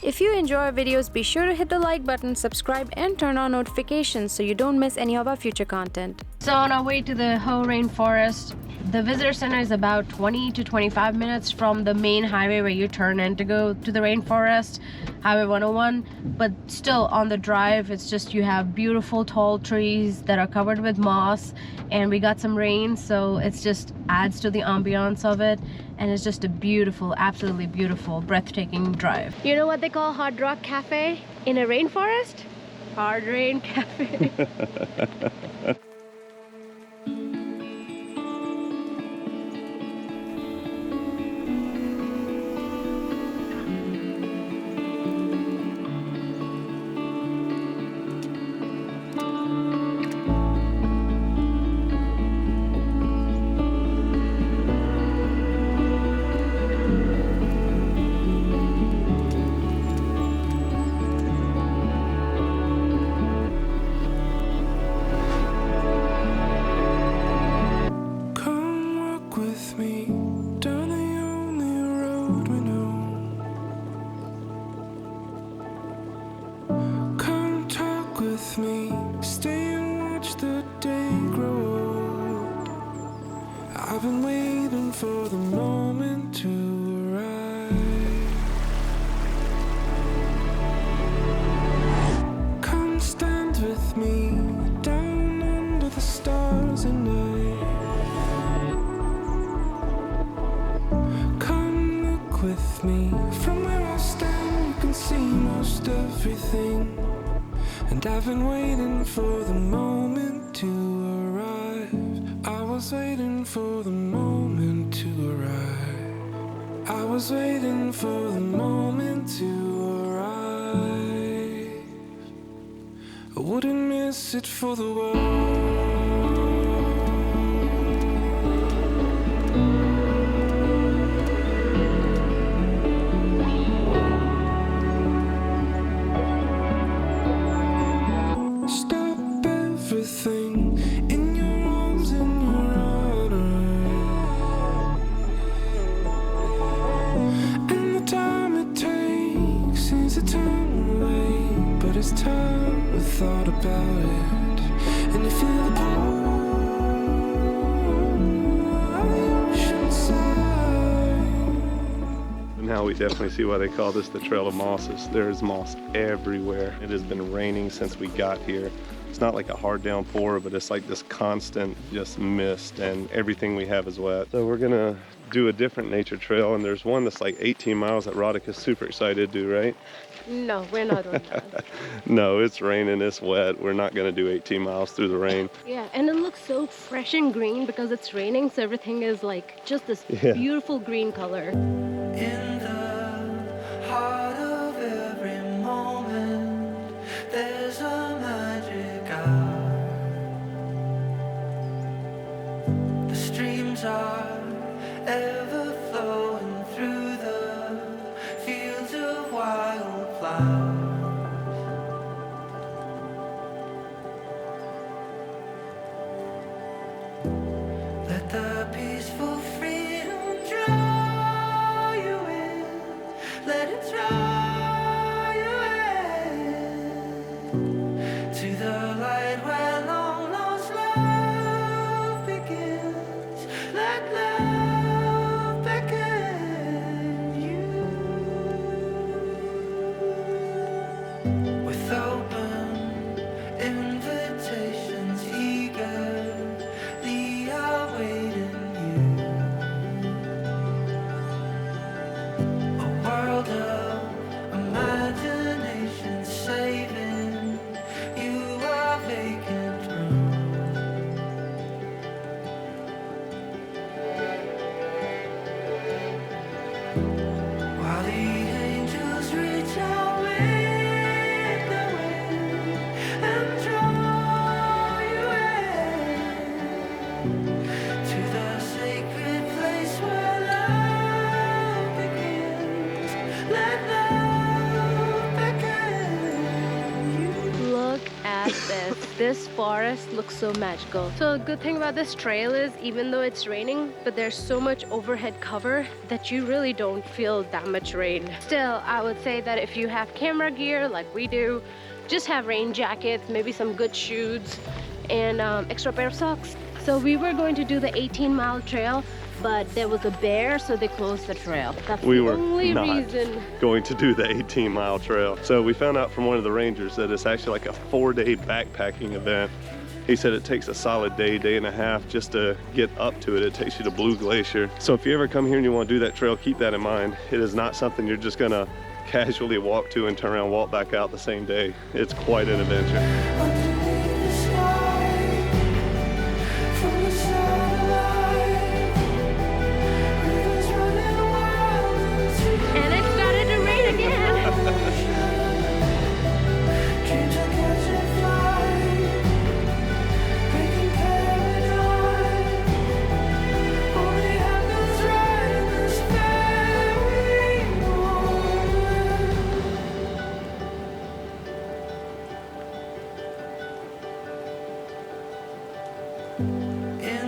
If you enjoy our videos, be sure to hit the like button, subscribe, and turn on notifications so you don't miss any of our future content. So on our way to the Hoh Rainforest, the visitor center is about 20 to 25 minutes from the main highway where you turn in to go to the rainforest, Highway 101. But still on the drive, it's just you have beautiful tall trees that are covered with moss, and we got some rain, so it's just adds to the ambiance of it, and it's just a beautiful, absolutely beautiful, breathtaking drive. You know what they call Hard Rock Cafe in a rainforest? Hard Rain Cafe. Stay and watch the day grow old. I've been waiting for the moment to arrive. Come stand with me down under the stars at night. Come look with me from where I stand. You can see most everything. And I've been waiting for the moment to arrive. I was waiting for the moment to arrive. I was waiting for the moment to arrive. I wouldn't miss it for the world. In your arms, in your honor. And the time it takes seems a time away, but it's time we thought about it. And you feel the pull of the ocean side. Now we definitely see why they call this the Trail of Mosses. There's moss everywhere. It has been raining since we got here. It's not like a hard downpour, but it's like this constant just mist, and everything we have is wet. So we're gonna do a different nature trail, and there's one that's like 18 miles that Radhika's super excited to do, right? No, we're not doing that. No, it's raining, it's wet. We're not gonna do 18 miles through the rain. Yeah, and it looks so fresh and green because it's raining, so everything is like just this beautiful green color. In the heart of every moment, there's a magic hour. The streams are ever flowing through the fields of wildflowers. Let the peaceful freedom draw you in. Let it draw you in to the light where long lost love begins. Let love beckon you with open invitations, eagerly awaiting you. A world of imagination saving you a vacant room. While the angels reach out with the wind and draw you in to the sacred place where love begins. Let love beckon you. Look at this. this forest looks so magical. So a good thing about this trail is even though it's raining, but there's so much overhead cover that you really don't feel that much rain. Still, I would say that if you have camera gear like we do, just have rain jackets, maybe some good shoes, and extra pair of socks. So we were going to do the 18-mile trail, but there was a bear, so they closed the trail. That's We the were only not reason. going to do the 18-mile trail. So we found out from one of the rangers that it's actually like a 4-day backpacking event. He said it takes a solid day, day and a half just to get up to it. It takes you to Blue Glacier. So if you ever come here and you want to do that trail, keep that in mind. It is not something you're just gonna casually walk to and turn around and walk back out the same day. It's quite an adventure. Underneath the sky, from the satellite, rivers running wild into And it started to rain again. dreams are catching flight, breaking paradigm. Only happens right in this very moment. In